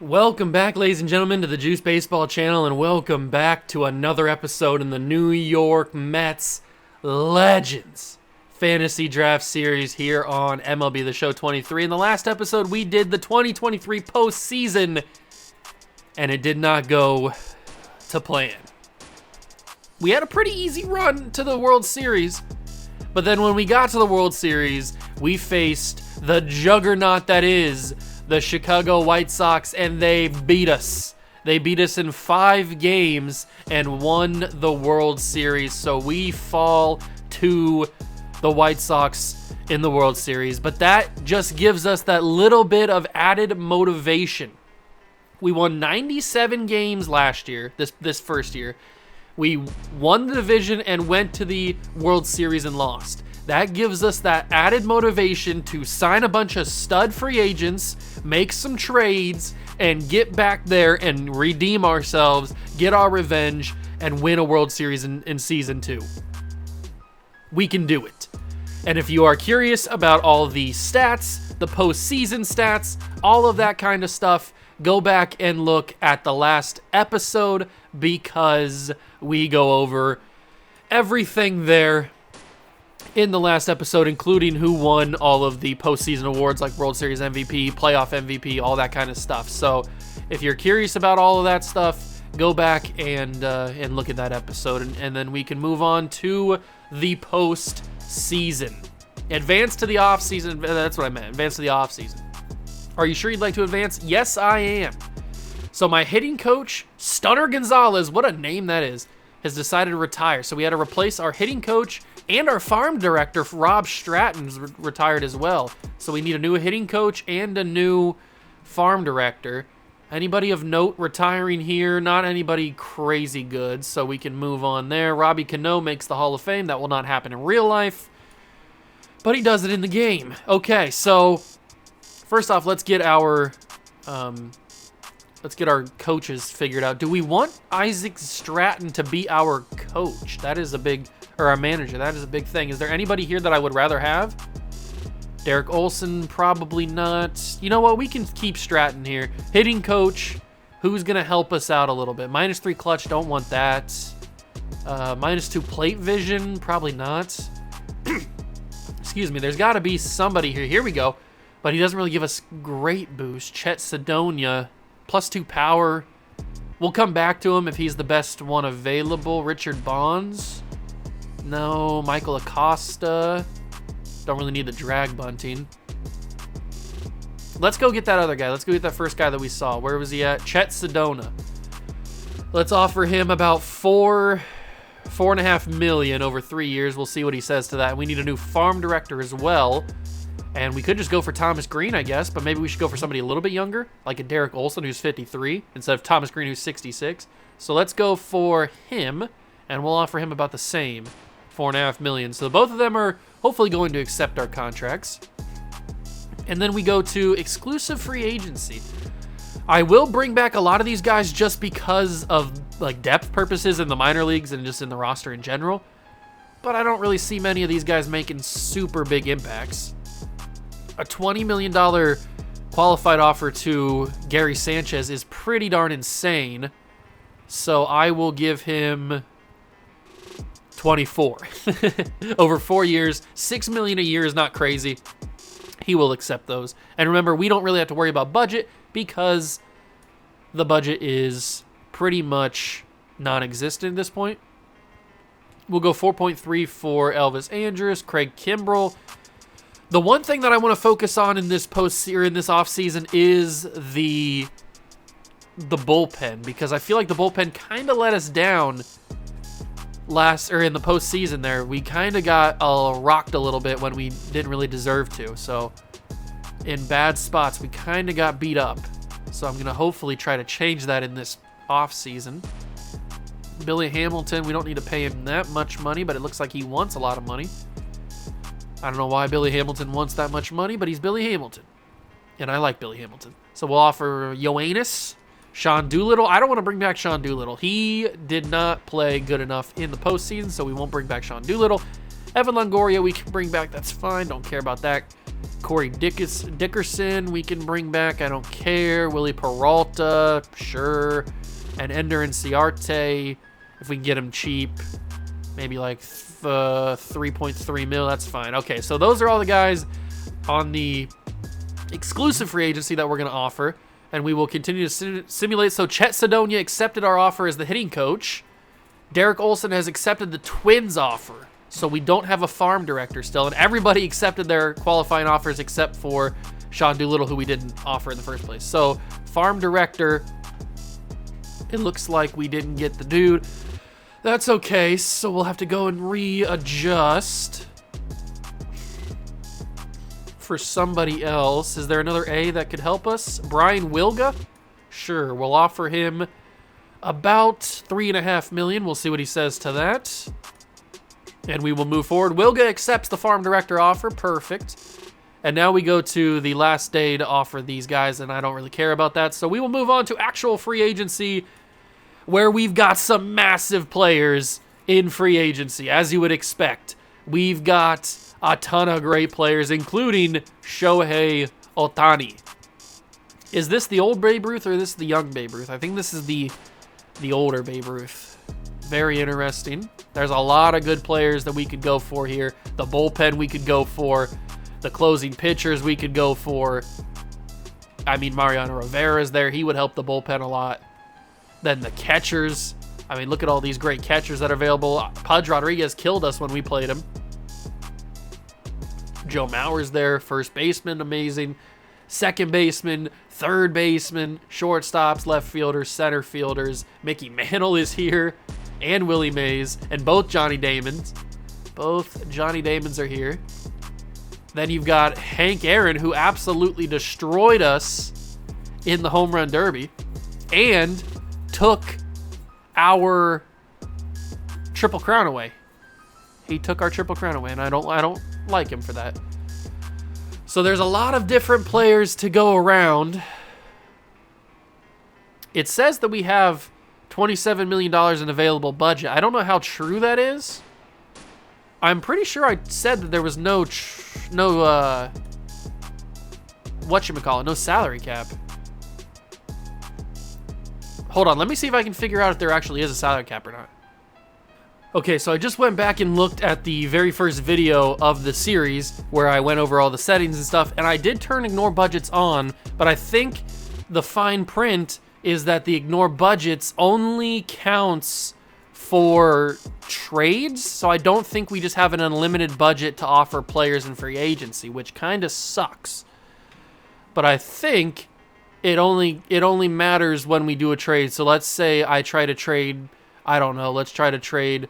Welcome back, ladies and gentlemen, to the Juice Baseball channel, and welcome back to another episode in the New York Mets Legends Fantasy Draft Series here on MLB The Show 23. In the last episode, we did the 2023 postseason, and it did not go to plan. We had a pretty easy run to the World Series, but then when we got to the World Series, we faced the juggernaut that is the Chicago White Sox, and they beat us. They beat us in 5 games and won the World Series, so we fall to the White Sox in the World Series. But that just gives us that little bit of added motivation. We won 97 games last year, this first year. We won the division and went to the World Series and lost. That gives us that added motivation to sign a bunch of stud free agents, make some trades, and get back there and redeem ourselves, get our revenge, and win a World Series in Season 2. We can do it. And if you are curious about all the stats, the postseason stats, all of that kind of stuff, go back and look at the last episode because we go over everything there in the last episode, including who won all of the postseason awards like World Series MVP, playoff MVP, all that kind of stuff. So if you're curious about all of that stuff, go back and look at that episode, and then we can move on to the postseason. Advance to the offseason. That's what I meant. Advance to the offseason. Are you sure you'd like to advance? Yes, I am. So my hitting coach, Stunner Gonzalez, what a name that is, has decided to retire. So we had to replace our hitting coach, and our farm director, Rob Stratton's retired as well. So we need a new hitting coach and a new farm director. Anybody of note retiring here? Not anybody crazy good, so we can move on there. Robbie Cano makes the Hall of Fame. That will not happen in real life, but he does it in the game. Okay, so first off, let's get our coaches figured out. Do we want Isaac Stratton to be our coach? That is a big... or our manager. That is a big thing. Is there anybody here that I would rather have? Derek Olson, probably not. You know what? We can keep Stratton here. Hitting coach, who's going to help us out a little bit? -3 clutch, don't want that. -2 plate vision, probably not. Excuse me, there's got to be somebody here. Here we go. But he doesn't really give us great boost. Chet Sedonia, +2 power. We'll come back to him if he's the best one available. Richard Bonds. No, Michael Acosta. Don't really need the drag bunting. Let's go get that other guy. Let's go get that first guy that we saw. Where was he at? Chet Sedona. Let's offer him about $4.5 million over 3 years. We'll see what he says to that. We need a new farm director as well. And we could just go for Thomas Green, I guess, but maybe we should go for somebody a little bit younger, like a Derek Olson who's 53, instead of Thomas Green who's 66. So let's go for him, and we'll offer him about the same. $4.5 million. So both of them are hopefully going to accept our contracts. And then we go to exclusive free agency. I will bring back a lot of these guys just because of like depth purposes in the minor leagues and just in the roster in general. But I don't really see many of these guys making super big impacts. A $20 million qualified offer to Gary Sanchez is pretty darn insane. So I will give him 24 over 4 years. $6 million a year is not crazy. He will accept those. And remember, we don't really have to worry about budget because the budget is pretty much non-existent at this point. We'll go 4.3 for Elvis Andrus, Craig Kimbrell. The one thing that I want to focus on in this offseason is the bullpen, because I feel like the bullpen kind of let us down in the postseason there. We kind of got rocked a little bit when we didn't really deserve to. So in bad spots, we kind of got beat up. So I'm going to hopefully try to change that in this offseason. Billy Hamilton, we don't need to pay him that much money, but it looks like he wants a lot of money. I don't know why Billy Hamilton wants that much money, but he's Billy Hamilton. And I like Billy Hamilton. So we'll offer Yoenis, Sean Doolittle. I don't want to bring back Sean Doolittle. He did not play good enough in the postseason, so we won't bring back Sean Doolittle. Evan Longoria, we can bring back. That's fine. Don't care about that. Corey Dickerson, we can bring back. I don't care. Willie Peralta, sure. And Ender Inciarte, if we can get him cheap, maybe like 3.3 mil, that's fine. Okay, so those are all the guys on the exclusive free agency that we're going to offer, and we will continue to simulate. So Chet Sedonia accepted our offer as the hitting coach. Derek Olson has accepted the Twins offer, so we don't have a farm director still, and everybody accepted their qualifying offers except for Sean Doolittle, who we didn't offer in the first place. So farm director, it looks like we didn't get the dude. That's okay, so we'll have to go and readjust for somebody else. Is there another A that could help us? Brian Wilga? Sure, we'll offer him about $3.5 million. We'll see what he says to that. And we will move forward. Wilga accepts the farm director offer. Perfect. And now we go to the last day to offer these guys, and I don't really care about that. So we will move on to actual free agency, where we've got some massive players in free agency, as you would expect. We've got a ton of great players, including Shohei Ohtani. Is this the old Babe Ruth or is this the young Babe Ruth? I think this is the older Babe Ruth. Very interesting. There's a lot of good players that we could go for here. The bullpen we could go for. The closing pitchers we could go for. I mean, Mariano Rivera's there. He would help the bullpen a lot. Then the catchers. I mean, look at all these great catchers that are available. Pudge Rodriguez killed us when we played him. Joe Mauer's there. First baseman, amazing. Second baseman, third baseman, shortstops, left fielders, center fielders. Mickey Mantle is here. And Willie Mays. And both Johnny Damons. Both Johnny Damons are here. Then you've got Hank Aaron, who absolutely destroyed us in the home run derby. And took our Triple Crown away. He took our Triple Crown away, and I don't like him for that. So there's a lot of different players to go around. It says that we have $27 million in available budget. I don't know how true that is. I'm pretty sure I said that there was no salary cap. Hold on, let me see if I can figure out if there actually is a salary cap or not. Okay, so I just went back and looked at the very first video of the series where I went over all the settings and stuff, and I did turn ignore budgets on, but I think the fine print is that the ignore budgets only counts for trades, so I don't think we just have an unlimited budget to offer players in free agency, which kind of sucks. But I think it only matters when we do a trade. So let's say I try to trade, I don't know, let's try to trade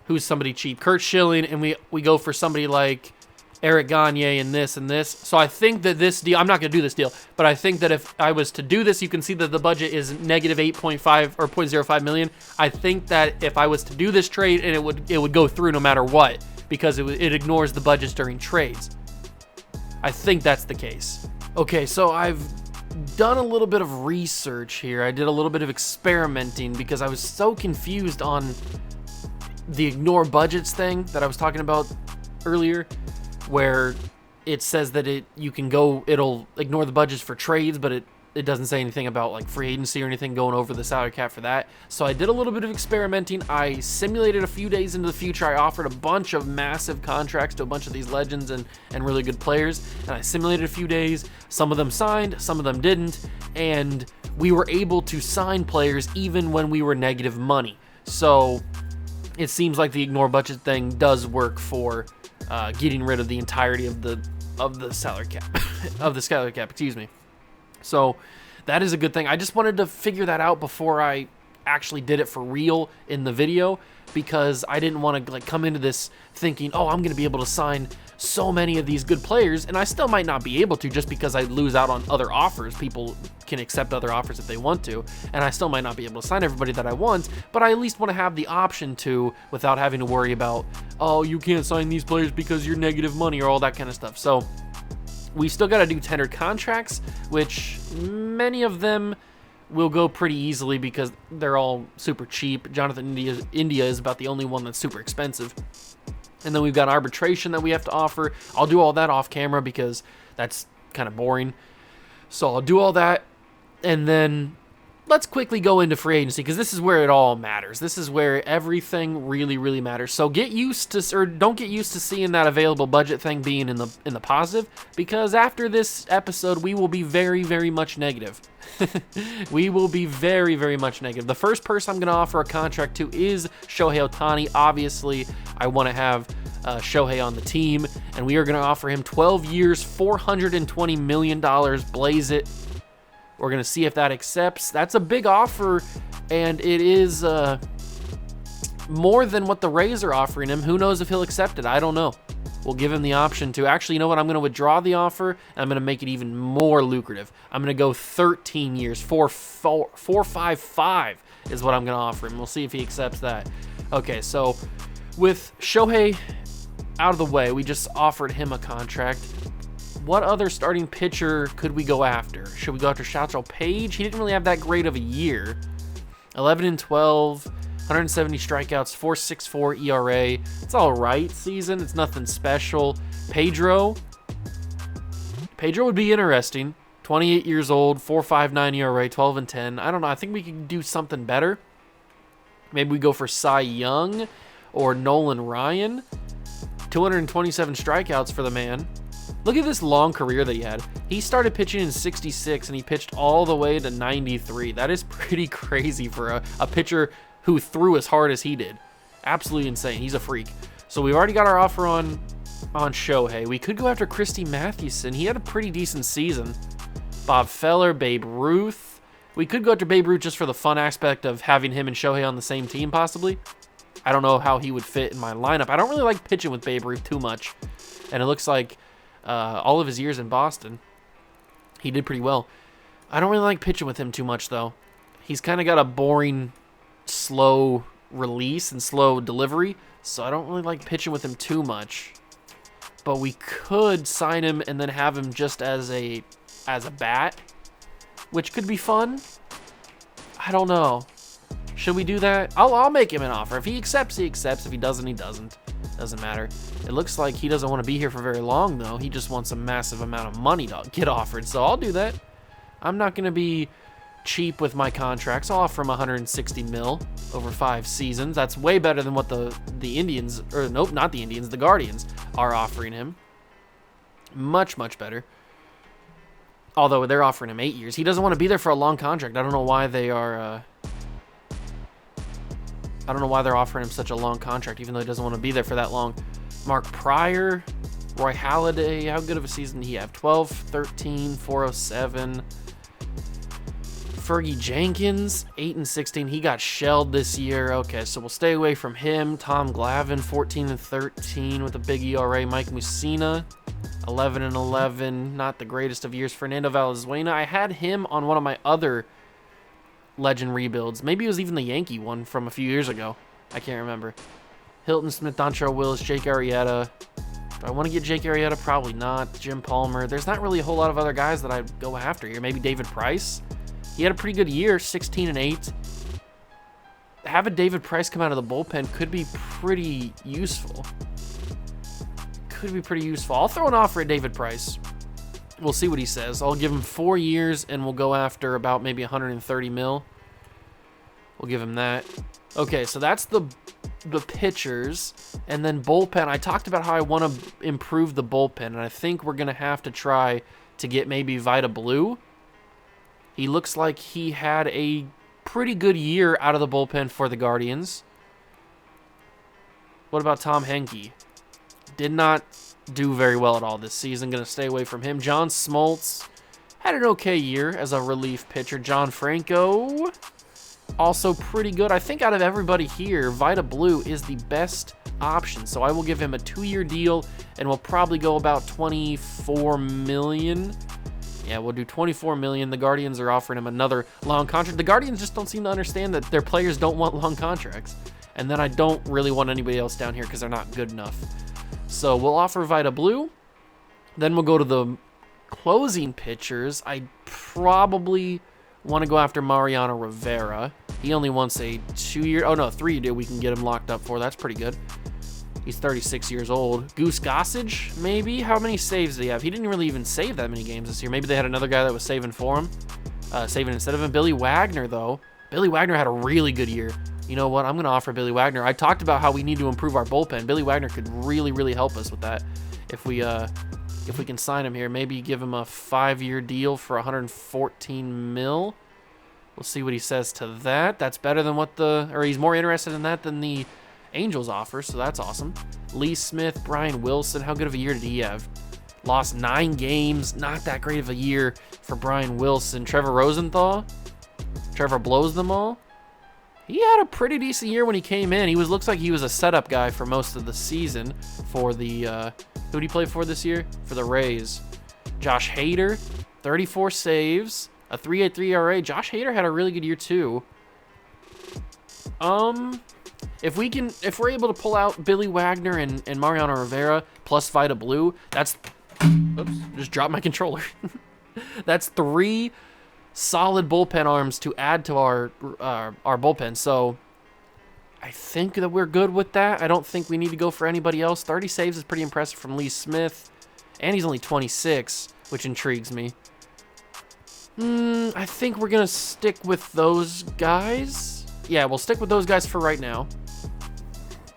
who's somebody cheap, Kurt Schilling, and we go for somebody like Eric Gagne and this and this. So I think that this deal, I'm not going to do this deal, but I think that if I was to do this, you can see that the budget is negative 8.5 or 0.05 million. I think that if I was to do this trade, and it would go through no matter what, because it ignores the budgets during trades. I think that's the case. Okay, so I've done a little bit of research here. I did a little bit of experimenting because I was so confused on the ignore budgets thing that I was talking about earlier, where it says that it'll ignore the budgets for trades, but it doesn't say anything about like free agency or anything going over the salary cap for that. So I did a little bit of experimenting. I simulated a few days into the future. I offered a bunch of massive contracts to a bunch of these legends and really good players, and I simulated a few days. Some of them signed, some of them didn't, and we were able to sign players even when we were negative money. So it seems like the ignore budget thing does work for getting rid of the entirety of the salary cap of the salary cap, excuse me. So that is a good thing. I just wanted to figure that out before I actually did it for real in the video, because I didn't want to like come into this thinking, oh, I'm going to be able to sign so many of these good players, and I still might not be able to just because I lose out on other offers. People can accept other offers if they want to, and I still might not be able to sign everybody that I want, but I at least want to have the option to without having to worry about, oh, you can't sign these players because you're negative money or all that kind of stuff. So we still got to do tendered contracts, which many of them will go pretty easily because they're all super cheap. Jonathan India is about the only one that's super expensive. And then we've got arbitration that we have to offer. I'll do all that off camera because That's kind of boring. So I'll do all that, and then let's quickly go into free agency, because this is where it all matters. This is where everything really, really matters. So get used to, or don't get used to seeing that available budget thing being in the positive, because after this episode, we will be very, very much negative. We will be very, very much negative. The first person I'm going to offer a contract to is Shohei Ohtani. Obviously, I want to have Shohei on the team, and we are going to offer him 12 years, $420 million. Blaze it. We're going to see if that accepts. That's a big offer, and it is more than what the Rays are offering him. Who knows if he'll accept it? I don't know. We'll give him the option to. Actually, you know what? I'm going to withdraw the offer, and I'm going to make it even more lucrative. I'm going to go 13 years. 4.55 is what I'm going to offer him. We'll see if he accepts that. Okay, so with Shohei out of the way, we just offered him a contract. What other starting pitcher could we go after? Should we go after Xiao Page? He didn't really have that great of a year. 11-12, 170 strikeouts, 4.64 ERA. It's all right season. It's nothing special. Pedro would be interesting. 28 years old, 4.59 ERA, 12-10. I don't know. I think we could do something better. Maybe we go for Cy Young or Nolan Ryan. 227 strikeouts for the man. Look at this long career that he had. He started pitching in 66, and he pitched all the way to 93. That is pretty crazy for a pitcher who threw as hard as he did. Absolutely insane. He's a freak. So we've already got our offer on Shohei. We could go after Christy Mathewson. He had a pretty decent season. Bob Feller, Babe Ruth. We could go after Babe Ruth just for the fun aspect of having him and Shohei on the same team, possibly. I don't know how he would fit in my lineup. I don't really like pitching with Babe Ruth too much. And it looks like all of his years in Boston, he did pretty well. I don't really like pitching with him too much, though. He's kind of got a boring, slow release and slow delivery, so I don't really like pitching with him too much. But we could sign him and then have him just as a bat, which could be fun. I don't know. Should we do that? I'll make him an offer. If he accepts, he accepts. If he doesn't, he doesn't. Doesn't matter. It looks like he doesn't want to be here for very long, though. He just wants a massive amount of money to get offered, so I'll do that. I'm not going to be cheap with my contracts. I'll offer him $160 million over 5 seasons. That's way better than what the Indians, or nope, not the Indians, the Guardians are offering him. Much, much better. Although they're offering him 8 years. He doesn't want to be there for a long contract. I don't know why they are... I don't know why they're offering him such a long contract, even though he doesn't want to be there for that long. Mark Pryor, Roy Halladay, how good of a season did he have? 12, 13, 407. Fergie Jenkins, 8-16. He got shelled this year. Okay, so we'll stay away from him. Tom Glavine, 14-13 with a big ERA. Mike Mussina, 11-11. Not the greatest of years. Fernando Valenzuela, I had him on one of my other Legend rebuilds. Maybe it was even the Yankee one from a few years ago. I can't remember. Hilton Smith, Dontrelle Willis, Jake Arrieta. Do I want to get Jake Arrieta? Probably not. Jim Palmer. There's not really a whole lot of other guys that I'd go after here. Maybe David Price. He had a pretty good year, 16-8. Having David Price come out of the bullpen could be pretty useful. I'll throw an offer at David Price. We'll see what he says. I'll give him 4 years, and we'll go after about maybe $130 million. We'll give him that. Okay, so that's the pitchers. And then bullpen. I talked about how I want to improve the bullpen, and I think we're going to have to try to get maybe Vida Blue. He looks like he had a pretty good year out of the bullpen for the Guardians. What about Tom Henke? Did not do very well at all this season. Going to stay away from him. John Smoltz had an okay year as a relief pitcher. John Franco, also pretty good. I think out of everybody here, Vida Blue is the best option. So I will give him a 2-year deal, and we'll probably go about $24 million. Yeah, we'll do $24 million. The Guardians are offering him another long contract. The Guardians just don't seem to understand that their players don't want long contracts. And then I don't really want anybody else down here because they're not good enough. So we'll offer Vida Blue. Then we'll go to the closing pitchers. I probably want to go after Mariano Rivera. He only wants a 2-year, 3-year deal we can get him locked up for. That's pretty good. He's 36 years old. Goose Gossage, maybe? How many saves did he have? He didn't really even save that many games this year. Maybe they had another guy that was saving for him. Saving instead of him. Billy Wagner, though. Billy Wagner had a really good year. You know what? I'm going to offer Billy Wagner. I talked about how we need to improve our bullpen. Billy Wagner could really, really help us with that. If we can sign him here, maybe give him a 5-year deal for 114 mil. We'll see what he says to that. That's better than or he's more interested in that than the Angels offer, so that's awesome. Lee Smith, Brian Wilson, how good of a year did he have? Lost 9 games, not that great of a year for Brian Wilson. Trevor Rosenthal, Trevor blows them all. He had a pretty decent year when he came in. Looks like he was a setup guy for most of the season for the, who did he play for this year? For the Rays. Josh Hader, 34 saves, a 3.83 ERA. Josh Hader had a really good year too. If we're able to pull out Billy Wagner and Mariano Rivera plus Vida Blue, oops, just dropped my controller. That's 3 solid bullpen arms to add to our bullpen. So I think that we're good with that. I don't think we need to go for anybody else. 30 saves is pretty impressive from Lee Smith, and he's only 26, which intrigues me. I think we're gonna stick with those guys. Yeah, we'll stick with those guys for right now.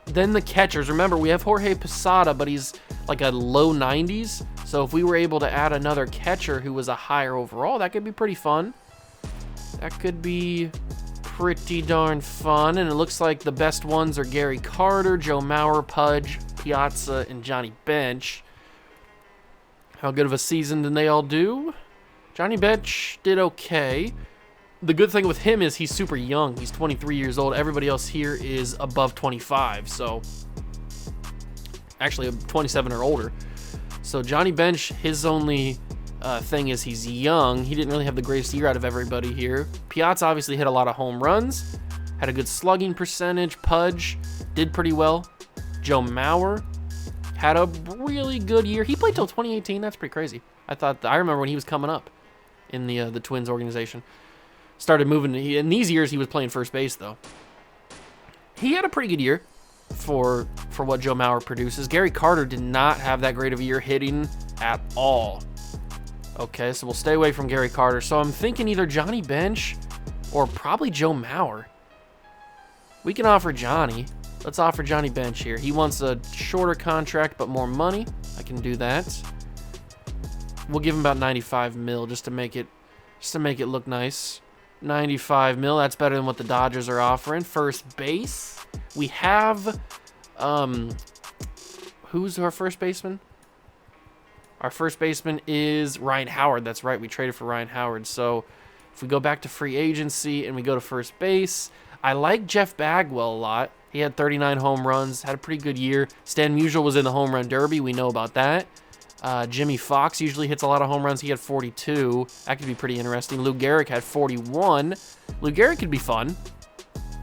Then the catchers. Remember, we have Jorge Posada, but he's like a low 90s. So if we were able to add another catcher who was a higher overall, that could be pretty fun. That could be pretty darn fun. And it looks like the best ones are Gary Carter, Joe Mauer, Pudge, Piazza, and Johnny Bench. How good of a season did they all do? Johnny Bench did okay. The good thing with him is he's super young. He's 23 years old. Everybody else here is above 25. So actually 27 or older. So Johnny Bench, his only thing is he's young. He didn't really have the greatest year out of everybody here. Piazza obviously hit a lot of home runs. Had a good slugging percentage. Pudge did pretty well. Joe Mauer had a really good year. He played till 2018. That's pretty crazy. I remember when he was coming up in the Twins organization. Started moving. In these years, he was playing first base, though. He had a pretty good year for what Joe Mauer produces. Gary Carter did not have that great of a year hitting at all. Okay, so we'll stay away from Gary Carter. So I'm thinking either Johnny Bench or probably Joe Mauer. We can offer Johnny. Let's offer Johnny Bench here. He wants a shorter contract but more money. I can do that. We'll give him about 95 mil just to make it look nice. 95 mil, that's better than what the Dodgers are offering. First base, we have, who's our first baseman? Our first baseman is Ryan Howard. That's right, we traded for Ryan Howard. So if we go back to free agency and we go to first base, I like Jeff Bagwell a lot. He had 39 home runs, had a pretty good year. Stan Musial was in the home run derby. We know about that. Jimmy Fox usually hits a lot of home runs. He had 42. That could be pretty interesting. Lou Gehrig had 41. Lou Gehrig could be fun.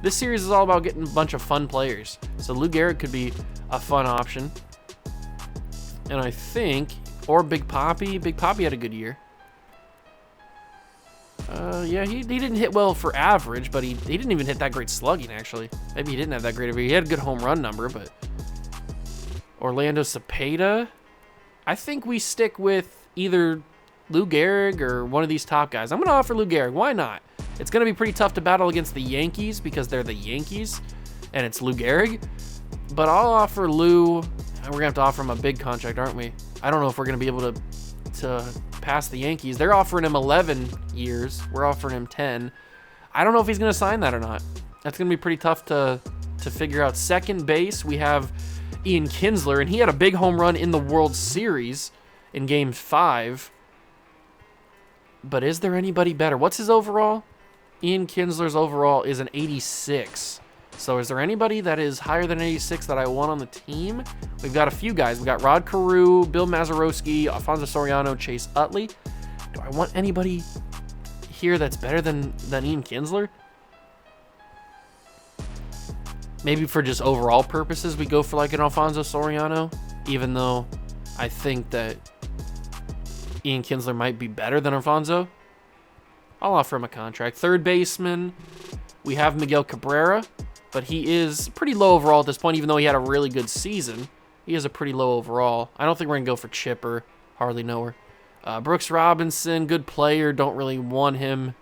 This series is all about getting a bunch of fun players. So Lou Gehrig could be a fun option. And I think, or Big Papi. Big Papi had a good year. Yeah, he didn't hit well for average, but he didn't even hit that great slugging, actually. Maybe he didn't have that great of a year. He had a good home run number, but... Orlando Cepeda... I think we stick with either Lou Gehrig or one of these top guys. I'm going to offer Lou Gehrig. Why not? It's going to be pretty tough to battle against the Yankees because they're the Yankees, and it's Lou Gehrig. But I'll offer Lou, and we're going to have to offer him a big contract, aren't we? I don't know if we're going to be able to pass the Yankees. They're offering him 11 years. We're offering him 10. I don't know if he's going to sign that or not. That's going to be pretty tough to figure out. Second base, we have Ian Kinsler, and he had a big home run in the World Series in Game 5. But is there anybody better? What's his overall? Ian Kinsler's overall is an 86. So is there anybody that is higher than 86 that I want on the team? We've got a few guys. We got Rod Carew, Bill Mazeroski, Alfonso Soriano, Chase Utley. Do I want anybody here that's better than Ian Kinsler? Maybe for just overall purposes, we go for like an Alfonso Soriano, even though I think that Ian Kinsler might be better than Alfonso. I'll offer him a contract. Third baseman, we have Miguel Cabrera. but he is pretty low overall at this point, even though he had a really good season. He is a pretty low overall. I don't think we're going to go for Chipper. Hardly know her. Brooks Robinson, good player. Don't really want him.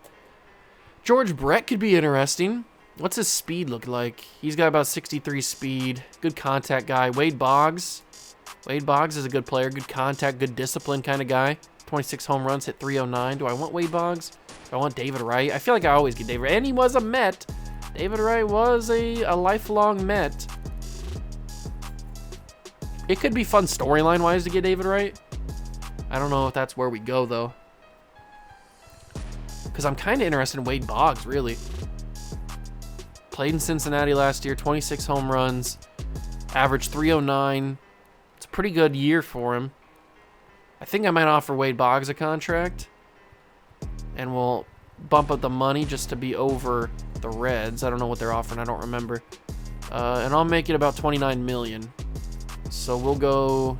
George Brett could be interesting. What's his speed look like? He's got about 63 speed. Good contact guy. Wade Boggs. Wade Boggs is a good player. Good contact, good discipline kind of guy. 26 home runs, hit 309. Do I want Wade Boggs? Do I want David Wright? I feel like I always get David Wright. And he was a Met. David Wright was a lifelong Met. It could be fun storyline-wise to get David Wright. I don't know if that's where we go, though. Because I'm kind of interested in Wade Boggs, really. Played in Cincinnati last year, 26 home runs, averaged 309. It's a pretty good year for him. I think I might offer Wade Boggs a contract. And we'll bump up the money just to be over the Reds. I don't know what they're offering. I don't remember. And I'll make it about $29 million. So we'll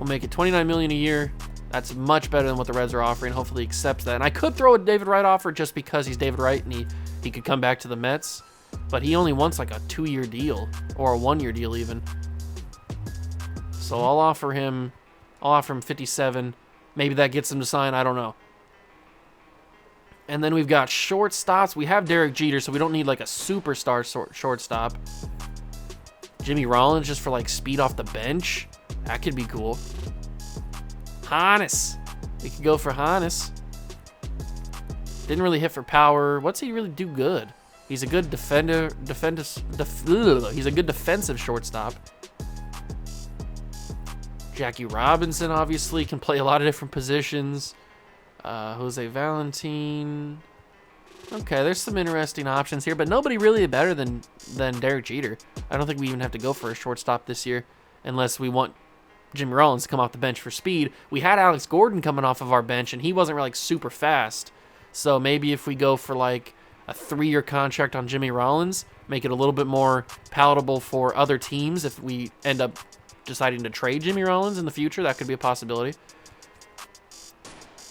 make it $29 million a year. That's much better than what the Reds are offering. Hopefully he accepts that. And I could throw a David Wright offer just because he's David Wright and he could come back to the Mets. But he only wants like a 2-year deal or a 1-year deal even. So I'll offer him 57. Maybe that gets him to sign. I don't know. And then we've got shortstops. We have Derek Jeter, so we don't need like a superstar shortstop. Jimmy Rollins just for like speed off the bench. That could be cool. Hannes. We could go for Hannes. Didn't really hit for power. What's he really do good? He's a good he's a good defensive shortstop. Jackie Robinson obviously can play a lot of different positions. Jose Valentin. Okay, there's some interesting options here, but nobody really better than Derek Jeter. I don't think we even have to go for a shortstop this year unless we want Jimmy Rollins to come off the bench for speed. We had Alex Gordon coming off of our bench, and he wasn't really like super fast. So maybe if we go for like a 3-year contract on Jimmy Rollins, make it a little bit more palatable for other teams if we end up deciding to trade Jimmy Rollins in the future, that could be a possibility.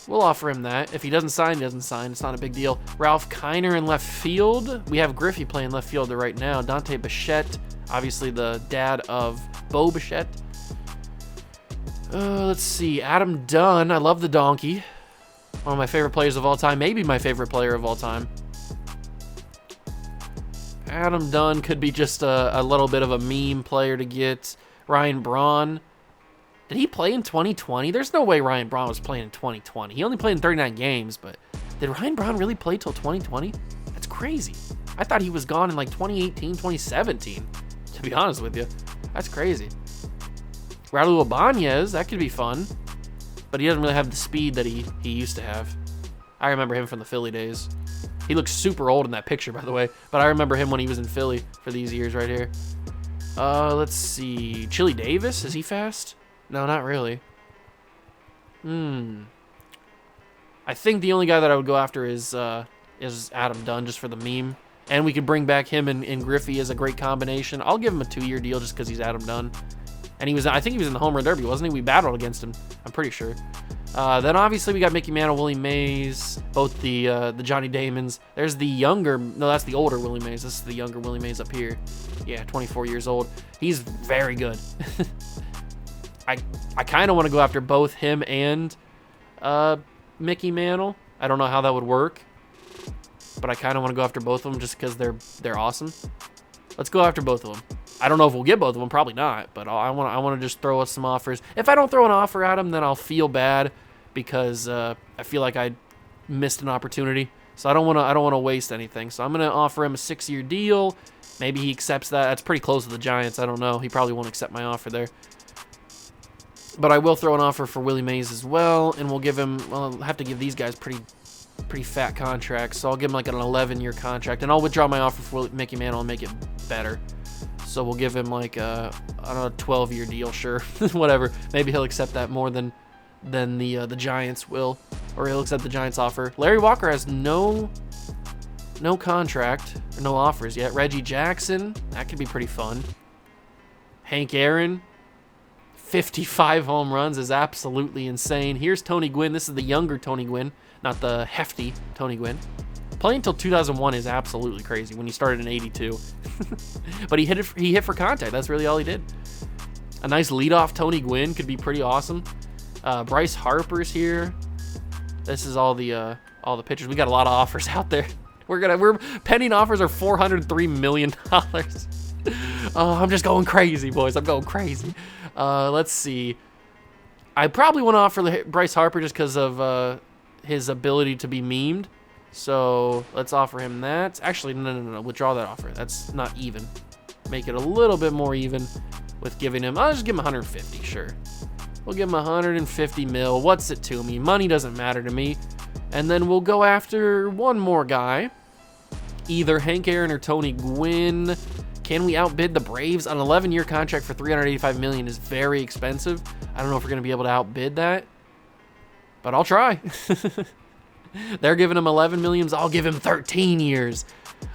We'll offer him that. If he doesn't sign, he doesn't sign. It's not a big deal. Ralph Kiner in left field. We have Griffey playing left fielder right now. Dante Bichette, obviously the dad of Bo Bichette. Let's see. Adam Dunn. I love the donkey. One of my favorite players of all time. Maybe my favorite player of all time. Adam Dunn could be just a little bit of a meme player to get. Ryan Braun. Did he play in 2020? There's no way Ryan Braun was playing in 2020. He only played in 39 games, but did Ryan Braun really play till 2020? That's crazy. I thought he was gone in like 2018, 2017, to be honest with you. That's crazy. Raul Ibanez, that could be fun, but he doesn't really have the speed that he used to have. I remember him from the Philly days. He looks super old in that picture, by the way, but I remember him when he was in Philly for these years right here. Let's see. Chili Davis, is he fast? No, not really. I think the only guy that I would go after is Adam Dunn, just for the meme. And we could bring back him and Griffey as a great combination. I'll give him a 2-year deal just because he's Adam Dunn. And I think he was in the home run derby, wasn't he? We battled against him, I'm pretty sure. Then obviously we got Mickey Mantle, Willie Mays, both the Johnny Damons. There's the younger, no, that's the older Willie Mays. This is the younger Willie Mays up here. Yeah, 24 years old. He's very good. I kind of want to go after both him and Mickey Mantle. I don't know how that would work, but I kind of want to go after both of them just because they're awesome. Let's go after both of them. I don't know if we'll get both of them, probably not, but I want to just throw us some offers. If I don't throw an offer at him, then I'll feel bad because I feel like I missed an opportunity. So I don't want to waste anything. So I'm going to offer him a 6-year deal. Maybe he accepts that. That's pretty close to the Giants. I don't know. He probably won't accept my offer there. But I will throw an offer for Willie Mays as well, and we'll give him, well, I'll have to give these guys pretty fat contracts, so I'll give him like an 11-year contract, and I'll withdraw my offer for Mickey Mantle and make it better. So we'll give him like a 12-year deal, sure, whatever. Maybe he'll accept that more than the Giants will, or he'll accept the Giants offer. Larry Walker has no contract, or no offers yet. Reggie Jackson, that could be pretty fun. Hank Aaron, 55 home runs is absolutely insane. Here's Tony Gwynn. This is the younger Tony Gwynn, not the hefty Tony Gwynn. Playing until 2001 is absolutely crazy when you started in 82. But he hit for contact. That's really all he did. A nice leadoff Tony Gwynn could be pretty awesome. Bryce Harper's here. This is all the pitchers. We got a lot of offers out there. We're pending offers are $403 million. I'm just going crazy, boys. I'm going crazy. Let's see. I probably want to offer Bryce Harper just because of his ability to be memed. So let's offer him that. Actually, no. Withdraw that offer. That's not even. Make it a little bit more even with giving him. I'll just give him 150. Sure. We'll give him 150 mil. What's it to me? Money doesn't matter to me. And then we'll go after one more guy. Either Hank Aaron or Tony Gwynn. Can we outbid the Braves? An 11-year contract for $385 million is very expensive. I don't know if we're going to be able to outbid that, but I'll try. They're giving him 11 million. I'll give him 13 years.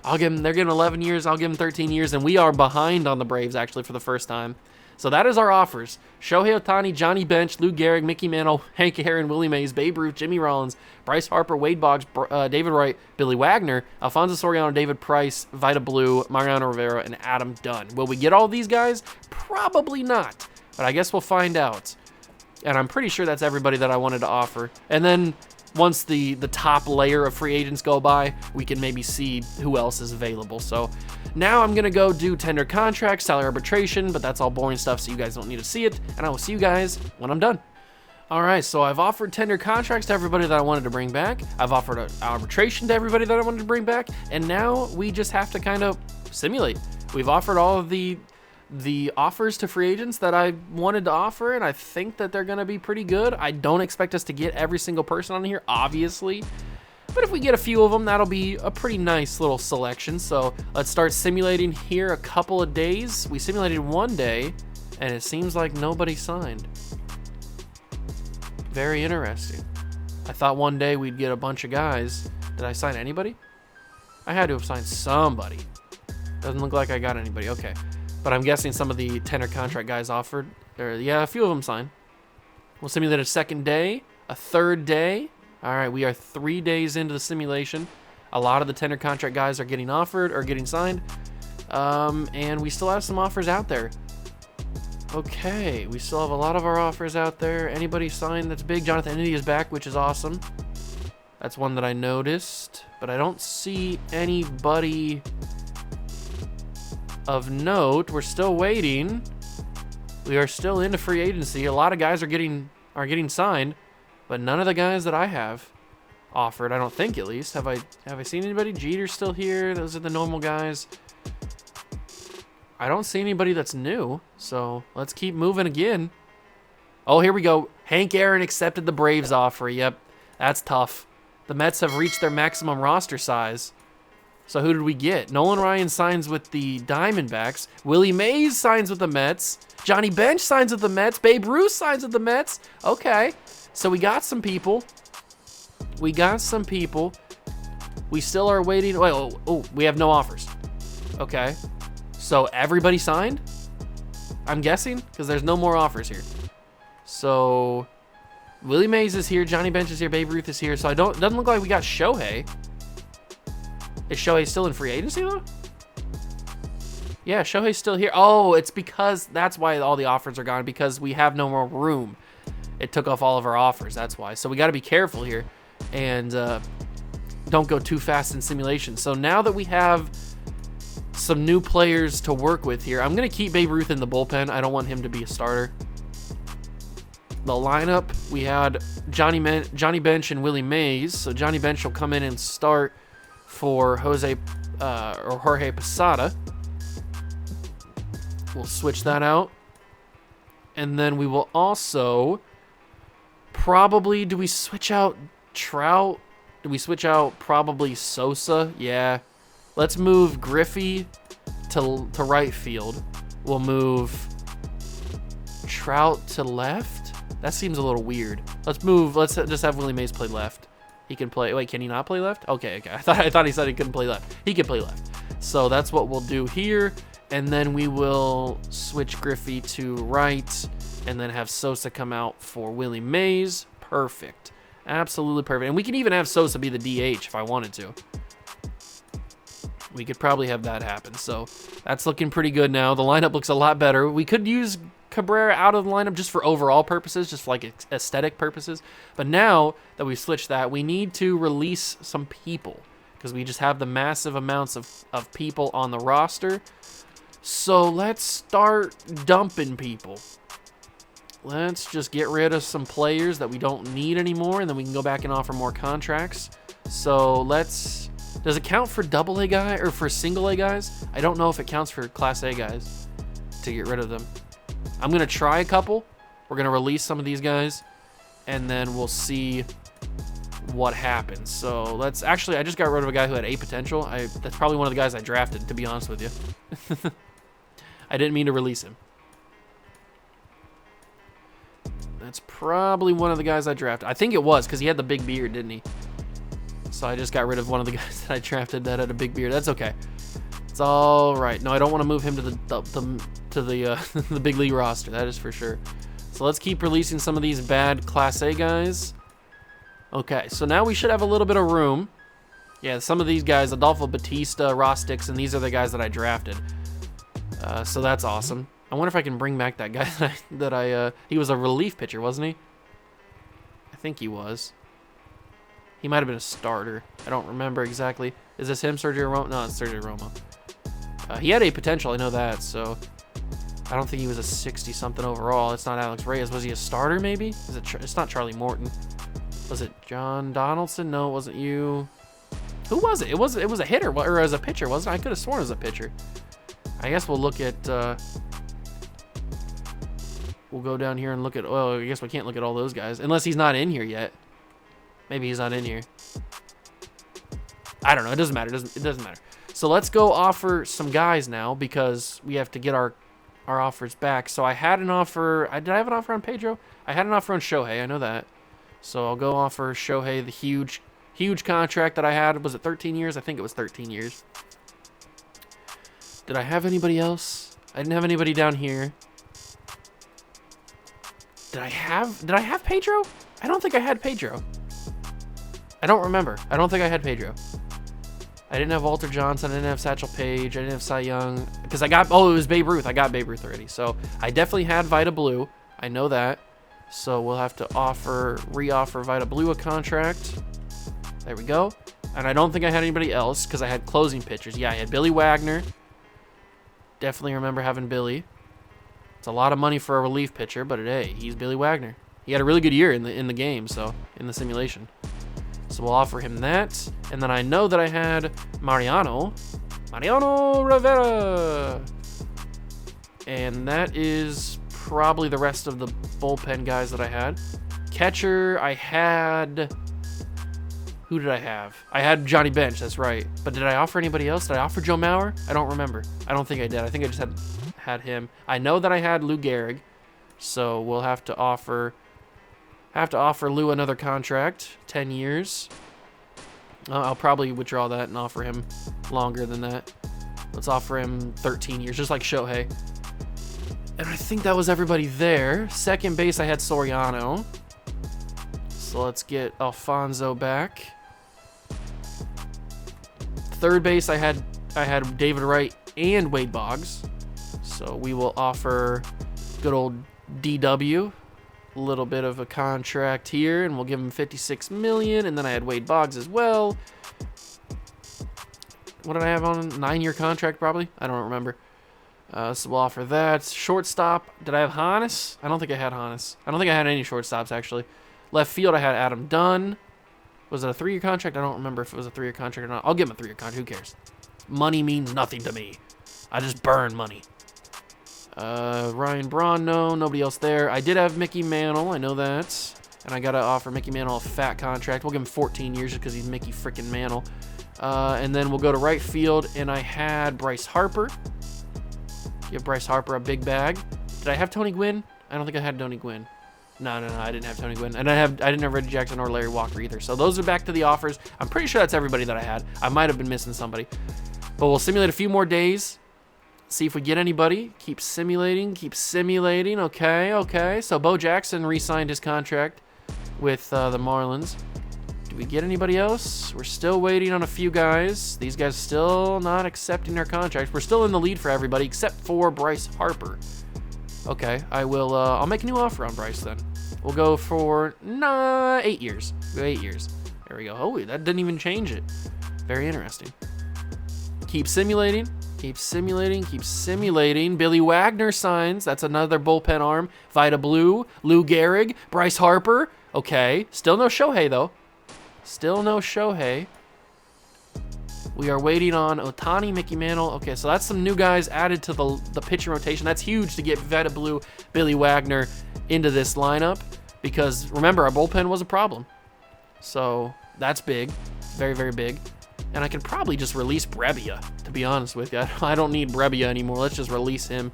They're giving 11 years. I'll give him 13 years. And we are behind on the Braves actually for the first time. So that is our offers. Shohei Ohtani, Johnny Bench, Lou Gehrig, Mickey Mantle, Hank Aaron, Willie Mays, Babe Ruth, Jimmy Rollins, Bryce Harper, Wade Boggs, David Wright, Billy Wagner, Alfonso Soriano, David Price, Vida Blue, Mariano Rivera, and Adam Dunn. Will we get all these guys? Probably not. But I guess we'll find out. And I'm pretty sure that's everybody that I wanted to offer. And then once the top layer of free agents go by, we can maybe see who else is available. So now I'm going to go do tender contracts, salary arbitration, but that's all boring stuff, so you guys don't need to see it. And I will see you guys when I'm done. All right, so I've offered tender contracts to everybody that I wanted to bring back. I've offered an arbitration to everybody that I wanted to bring back. And now we just have to kind of simulate. We've offered all of the offers to free agents that I wanted to offer, and I think that they're going to be pretty good. I don't expect us to get every single person on here, obviously. But if we get a few of them, that'll be a pretty nice little selection. So let's start simulating here a couple of days. We simulated one day, and it seems like nobody signed. Very interesting. I thought one day we'd get a bunch of guys. Did I sign anybody? I had to have signed somebody. Doesn't look like I got anybody. Okay. But I'm guessing some of the tender contract guys offered. Yeah, a few of them signed. We'll simulate a second day, a third day. All right, we are 3 days into the simulation. A lot of the tender contract guys are getting offered or getting signed. And we still have some offers out there. Okay, we still have a lot of our offers out there. Anybody signed that's big? Jonathan India is back, which is awesome. That's one that I noticed. But I don't see anybody of note. We're still waiting. We are still into free agency. A lot of guys are getting signed, but none of the guys that I have offered. I don't think, at least. Have I seen anybody? Jeter's still here. Those are the normal guys. I don't see anybody that's new, so let's keep moving again. Oh, here we go. Hank Aaron accepted the Braves offer. Yep, that's tough. The Mets have reached their maximum roster size. So who did we get? Nolan Ryan signs with the Diamondbacks. Willie Mays signs with the Mets. Johnny Bench signs with the Mets. Babe Ruth signs with the Mets. Okay, so we got some people. We still are waiting. Oh, we have no offers. Okay, so everybody signed? I'm guessing, because there's no more offers here. So Willie Mays is here. Johnny Bench is here. Babe Ruth is here. So doesn't look like we got Shohei. Is Shohei still in free agency, though? Yeah, Shohei's still here. Oh, it's because that's why all the offers are gone, because we have no more room. It took off all of our offers. That's why. So we got to be careful here and don't go too fast in simulation. So now that we have some new players to work with here, I'm going to keep Babe Ruth in the bullpen. I don't want him to be a starter. The lineup, we had Johnny Bench and Willie Mays. So Johnny Bench will come in and start for Jorge Posada. We'll switch that out. And then we will also probably, do we switch out Trout? Do we switch out probably Sosa? Yeah. Let's move Griffey to right field. We'll move Trout to left. That seems a little weird. Let's just have Willie Mays play left. He can play. Wait, can he not play left? Okay. I thought he said he couldn't play left. He can play left. So that's what we'll do here. And then we will switch Griffey to right and then have Sosa come out for Willie Mays. Perfect. Absolutely perfect. And we can even have Sosa be the DH if I wanted to. We could probably have that happen. So that's looking pretty good now. The lineup looks a lot better. We could use Cabrera out of the lineup just for overall purposes, just for like aesthetic purposes. But now that we've switched that, we need to release some people because we just have the massive amounts of people on the roster. So let's start dumping people. Let's just get rid of some players that we don't need anymore, and then we can go back and offer more contracts. So let's... Does it count for double A guy or for single A guys? I don't know if it counts for Class A guys to get rid of them. I'm going to try a couple. We're going to release some of these guys, and then we'll see what happens. So let's actually, I just got rid of a guy who had A potential. That's probably one of the guys I drafted, to be honest with you. I didn't mean to release him. That's probably one of the guys I drafted. I think it was because he had the big beard, didn't he? So I just got rid of one of the guys that I drafted that had a big beard. That's okay. It's all right. No, I don't want to move him to the big league roster. That is for sure. So let's keep releasing some of these bad Class A guys. Okay, so now we should have a little bit of room. Yeah, some of these guys, Adolfo Batista, Ross Dixon, these are the guys that I drafted. So that's awesome. I wonder if I can bring back that guy he was a relief pitcher, wasn't he? I think he was. He might have been a starter. I don't remember exactly. Is this him, Sergio Romo? No, it's Sergio Romo. He had a potential, I know that, so I don't think he was a 60-something overall. It's not Alex Reyes. Was he a starter, maybe? It's not Charlie Morton. Was it John Donaldson? No, it wasn't you. Who was it? It was a hitter, or as a pitcher, wasn't it? I could have sworn it was a pitcher. I guess we'll look at... we'll go down here and look at... Well, I guess we can't look at all those guys, unless he's not in here yet. Maybe he's not in here. I don't know. It doesn't matter. It doesn't matter. So let's go offer some guys now because we have to get our offers back. So I had an offer. Did I have an offer on Pedro? I had an offer on Shohei. I know that. So I'll go offer Shohei the huge contract that I had. Was it 13 years? I think it was 13 years. Did I have anybody else? I didn't have anybody down here. Did I have Pedro? I don't think I had Pedro. I don't remember. I don't think I had Pedro. I didn't have Walter Johnson. I didn't have Satchel Paige. I didn't have Cy Young. Because I got... Oh, it was Babe Ruth. I got Babe Ruth already. So I definitely had Vida Blue. I know that. So we'll have to re-offer Vida Blue a contract. There we go. And I don't think I had anybody else because I had closing pitchers. Yeah, I had Billy Wagner. Definitely remember having Billy. It's a lot of money for a relief pitcher, but hey, he's Billy Wagner. He had a really good year in the game, so in the simulation. So we'll offer him that. And then I know that I had Mariano Rivera. And that is probably the rest of the bullpen guys that I had. Catcher, I had... Who did I have? I had Johnny Bench, that's right. But did I offer anybody else? Did I offer Joe Mauer? I don't remember. I don't think I did. I think I just had him. I know that I had Lou Gehrig. So we'll have to offer Lou another contract, 10 years. I'll probably withdraw that and offer him longer than that. Let's offer him 13 years, just like Shohei. And I think that was everybody there. Second base, I had Soriano. So let's get Alfonso back. Third base, I had David Wright and Wade Boggs. So we will offer good old DW a little bit of a contract here, and we'll give him $56 million. And then I had Wade Boggs as well. What did I have on? 9-year contract, probably. I don't remember. So we'll offer that. Shortstop, did I have Hannes? I don't think I had Hannes. I don't think I had any shortstops, actually. Left field, I had Adam Dunn. Was it a 3-year contract? I don't remember if it was a 3-year contract or not. I'll give him a 3-year contract. Who cares? Money means nothing to me. I just burn money. Ryan Braun, no. Nobody else there. I did have Mickey Mantle. I know that. And I got to offer Mickey Mantle a fat contract. We'll give him 14 years just because he's Mickey freaking Mantle. And then we'll go to right field, and I had Bryce Harper. Give Bryce Harper a big bag. Did I have Tony Gwynn? I don't think I had Tony Gwynn. No, I didn't have Tony Gwynn. And I didn't have Reggie Jackson or Larry Walker either. So those are back to the offers. I'm pretty sure that's everybody that I had. I might have been missing somebody. But we'll simulate a few more days. See if we get anybody. Keep simulating. Okay. So Bo Jackson re-signed his contract with the Marlins. Do we get anybody else? We're still waiting on a few guys. These guys still not accepting their contracts. We're still in the lead for everybody except for Bryce Harper. Okay, I'll make a new offer on Bryce then. We'll go for 8 years. 8 years. There we go. Oh, that didn't even change it. Very interesting. Keep simulating. Keep simulating. Keep simulating. Billy Wagner signs. That's another bullpen arm. Vida Blue. Lou Gehrig. Bryce Harper. Okay. Still no Shohei, though. Still no Shohei. We are waiting on Otani, Mickey Mantle. Okay, so that's some new guys added to the pitching rotation. That's huge to get Vida Blue, Billy Wagner into this lineup because, remember, our bullpen was a problem. So that's big. Very, very big. And I can probably just release Brebbia, to be honest with you. I don't need Brebbia anymore. Let's just release him.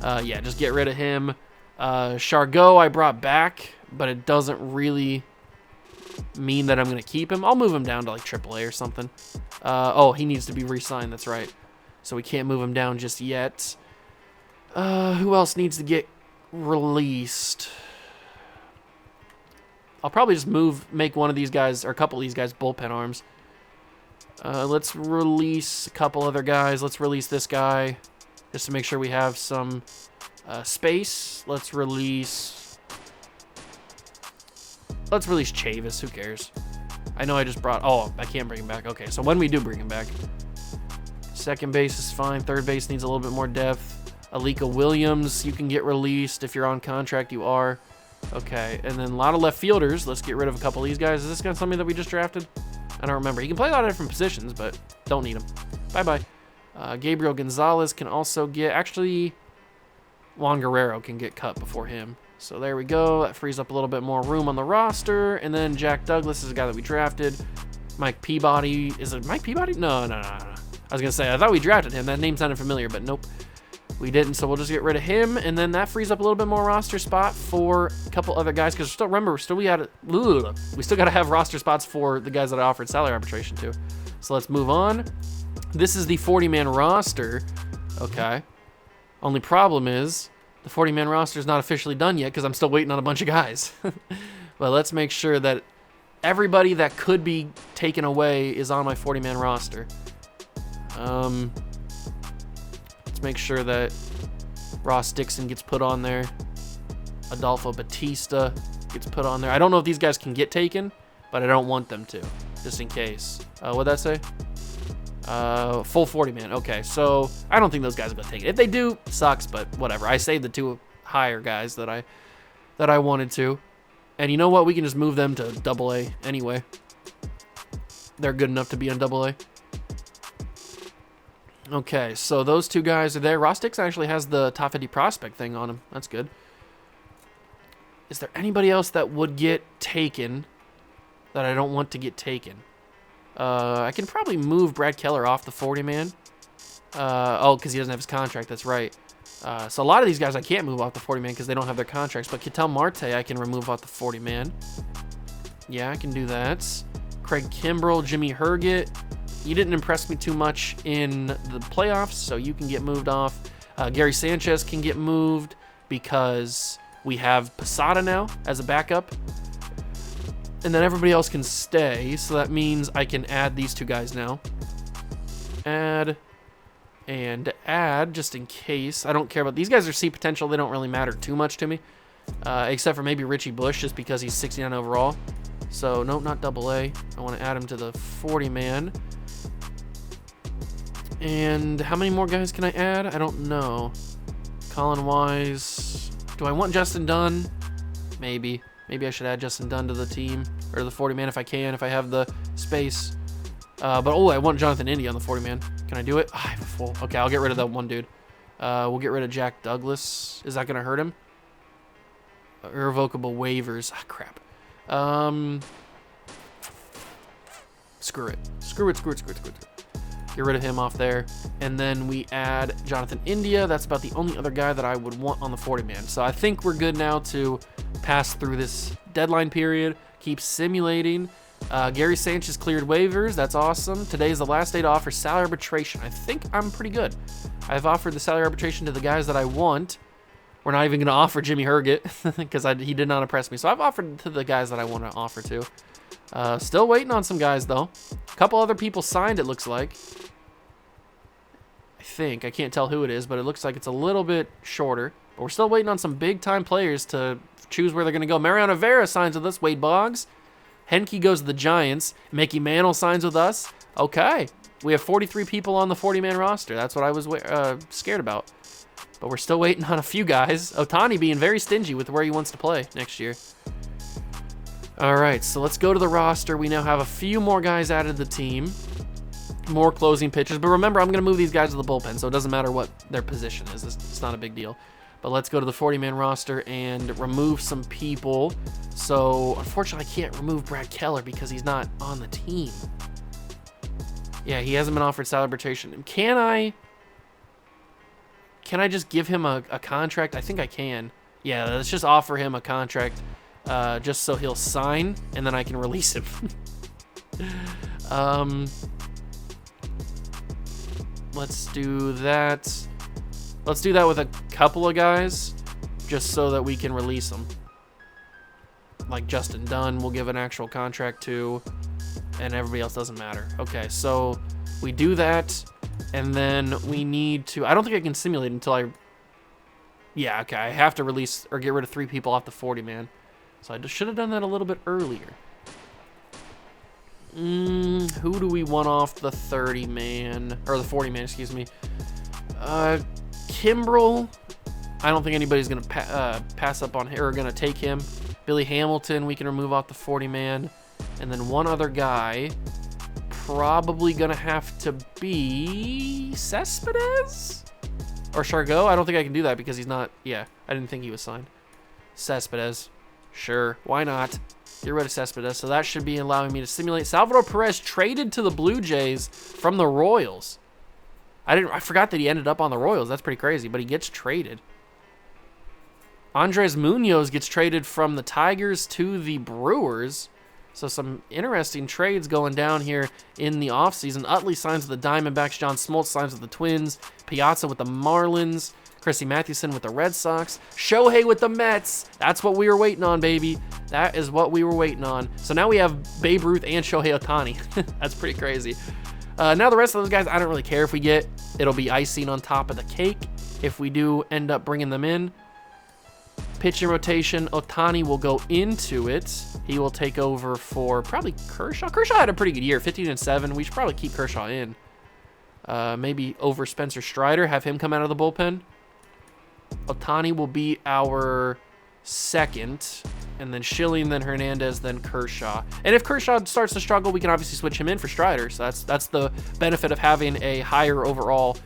Yeah, just get rid of him. Chargot I brought back, but it doesn't really mean that I'm going to keep him. I'll move him down to like AAA or something. Oh, he needs to be re-signed. That's right. So we can't move him down just yet. Who else needs to get released? I'll probably just make one of these guys, or a couple of these guys, bullpen arms. Let's release a couple other guys. Let's release this guy just to make sure we have some space. Let's release Chavis. Who cares? I know I just brought... Oh, I can't bring him back. Okay, so when we do bring him back, second base is fine. Third base needs a little bit more depth. Alika Williams, you can get released. If you're on contract, you are. Okay, and then a lot of left fielders. Let's get rid of a couple of these guys. Is this guy somebody that we just drafted? I don't remember. He can play a lot of different positions, but don't need him. Bye-bye. Gabriel Gonzalez can also get... Actually, Juan Guerrero can get cut before him. So there we go. That frees up a little bit more room on the roster. And then Jack Douglas is a guy that we drafted. Mike Peabody. Is it Mike Peabody? No. I was going to say, I thought we drafted him. That name sounded familiar, but nope. We didn't, so we'll just get rid of him. And then that frees up a little bit more roster spot for a couple other guys. Because still, remember, we still got to have roster spots for the guys that I offered salary arbitration to. So let's move on. This is the 40-man roster. Okay. Only problem is the 40-man roster is not officially done yet because I'm still waiting on a bunch of guys. But let's make sure that everybody that could be taken away is on my 40-man roster. Let's make sure that Ross Dixon gets put on there. Adolfo Batista gets put on there. I don't know if these guys can get taken, but I don't want them to, just in case. What'd that say? Full 40-man. Okay, so I don't think those guys will go take it. If they do, sucks, but whatever. I saved the two higher guys that I wanted to. And you know what? We can just move them to AA anyway. They're good enough to be on AA. Okay, so those two guys are there. Ross Dixon actually has the top 50 prospect thing on him. That's good. Is there anybody else that would get taken that I don't want to get taken? I can probably move Brad Keller off the 40-man. Oh, because he doesn't have his contract. That's right. So a lot of these guys I can't move off the 40-man because they don't have their contracts. But Ketel Marte I can remove off the 40-man. Yeah, I can do that. Craig Kimbrell, Jimmy Herget. You didn't impress me too much in the playoffs, so you can get moved off. Gary Sanchez can get moved because we have Posada now as a backup. And then everybody else can stay, so that means I can add these two guys now. Add and add, just in case. I don't care about... These guys are C potential. They don't really matter too much to me. Except for maybe Richie Bush, just because he's 69 overall. So, nope, not AA. I want to add him to the 40-man. And how many more guys can I add? I don't know. Colin Wise. Do I want Justin Dunn? Maybe. Maybe I should add Justin Dunn to the team, or the 40-man if I can, if I have the space. But, I want Jonathan India on the 40-man. Can I do it? I have a full. Okay, I'll get rid of that one dude. We'll get rid of Jack Douglas. Is that going to hurt him? Irrevocable waivers. Ah, crap. Screw it. Screw it. Get rid of him off there. And then we add Jonathan India. That's about the only other guy that I would want on the 40-man. So I think we're good now to pass through this deadline period. Keep simulating. Gary Sanchez cleared waivers. That's awesome. Today's the last day to offer salary arbitration. I think I'm pretty good. I've offered the salary arbitration to the guys that I want. We're not even going to offer Jimmy Herget because he did not impress me. So I've offered to the guys that I want to offer to. Still waiting on some guys, though. A couple other people signed, it looks like. I think. I can't tell who it is, but it looks like it's a little bit shorter. But we're still waiting on some big-time players to choose where they're going to go. Mariano Vera signs with us. Wade Boggs. Henke goes to the Giants. Mickey Mantle signs with us. Okay. We have 43 people on the 40-man roster. That's what I was scared about. But we're still waiting on a few guys. Ohtani being very stingy with where he wants to play next year. All right, so let's go to the roster. We now have a few more guys added to the team. More closing pitchers. But remember, I'm going to move these guys to the bullpen, so it doesn't matter what their position is. It's not a big deal. But let's go to the 40-man roster and remove some people. So, unfortunately, I can't remove Brad Keller because he's not on the team. Yeah, he hasn't been offered salary arbitration. Can I just give him a contract? I think I can. Yeah, let's just offer him a contract just so he'll sign, and then I can release him. Let's do that. Let's do that with a couple of guys just so that we can release them. Like Justin Dunn, we'll give an actual contract to, and everybody else doesn't matter. Okay, so we do that, and then we need to... I don't think I can simulate until I... Yeah, okay, I have to release or get rid of 3 people off the 40-man. So I just should have done that a little bit earlier. Who do we want off the 30-man? Or the 40-man, excuse me. Kimbrel. I don't think anybody's going to pass up on him or going to take him. Billy Hamilton, we can remove off the 40-man. And then one other guy, probably going to have to be Cespedes? Or Chargot? I don't think I can do that because he's not... Yeah, I didn't think he was signed. Cespedes. Sure, why not? Get rid of Cespedes. So that should be allowing me to simulate. Salvador Perez traded to the Blue Jays from the Royals. I forgot that he ended up on the Royals. That's pretty crazy, but he gets traded. Andres Munoz gets traded from the Tigers to the Brewers. So some interesting trades going down here in the offseason. Utley signs with the Diamondbacks. John Smoltz signs with the Twins. Piazza with the Marlins. Chrissy Mathewson with the Red Sox. Shohei with the Mets. That's what we were waiting on, baby. That is what we were waiting on. So now we have Babe Ruth and Shohei Ohtani. That's pretty crazy. Now the rest of those guys, I don't really care if we get. It'll be icing on top of the cake if we do end up bringing them in. Pitching rotation, Ohtani will go into it. He will take over for probably Kershaw. Kershaw had a pretty good year, 15-7. We should probably keep Kershaw in. Maybe over Spencer Strider, have him come out of the bullpen. Ohtani will be our second, and then Schilling, then Hernandez, then Kershaw. And if Kershaw starts to struggle, we can obviously switch him in for Strider. So that's the benefit of having a higher overall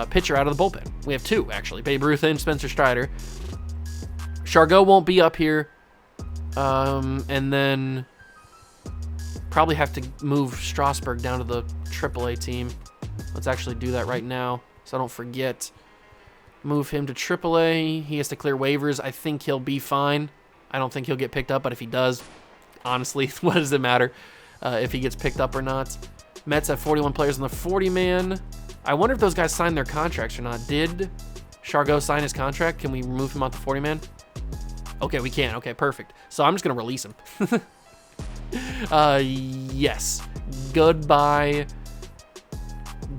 pitcher out of the bullpen. We have 2, actually, Babe Ruth and Spencer Strider. Chargot won't be up here. And then probably have to move Strasburg down to the AAA team. Let's actually do that right now so I don't forget. Move him to AAA. He has to clear waivers. I think he'll be fine. I don't think he'll get picked up, but if he does, honestly, what does it matter if he gets picked up or not? Mets have 41 players in the 40-man. I wonder if those guys signed their contracts or not. Did Chargot sign his contract? Can we remove him off the 40-man? Okay, we can. Okay, perfect. So I'm just going to release him. Yes. Goodbye.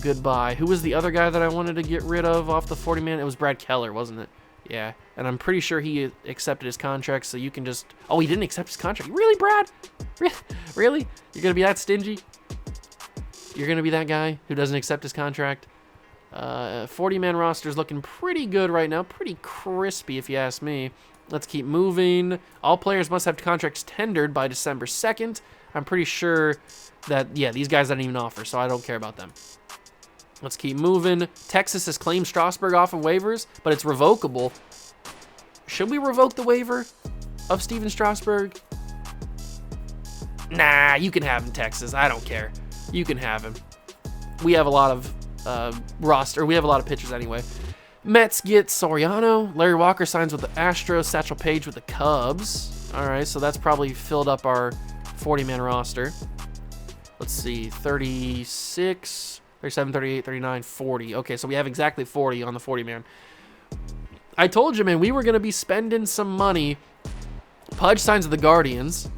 Goodbye. Who was the other guy that I wanted to get rid of off the 40-man? It was Brad Keller, wasn't it? Yeah. And I'm pretty sure he accepted his contract, so you can just... Oh, he didn't accept his contract. Really, Brad? Really? You're going to be that stingy? You're going to be that guy who doesn't accept his contract? 40-man roster is looking pretty good right now. Pretty crispy, if you ask me. Let's keep moving. All players must have contracts tendered by December 2nd. I'm pretty sure that, yeah, these guys didn't even offer, so I don't care about them. Let's keep moving. Texas has claimed Strasburg off of waivers, but it's revocable. Should we revoke the waiver of Steven Strasburg? Nah, you can have him, Texas. I don't care. You can have him. We have a lot of we have a lot of pitchers anyway. Mets get Soriano. Larry Walker signs with the Astros. Satchel Paige with the Cubs. All right, so that's probably filled up our 40-man roster. Let's see, 36, 37, 38, 39, 40. Okay, so we have exactly 40 on the 40-man. I told you, man, we were going to be spending some money. Pudge signs with the Guardians.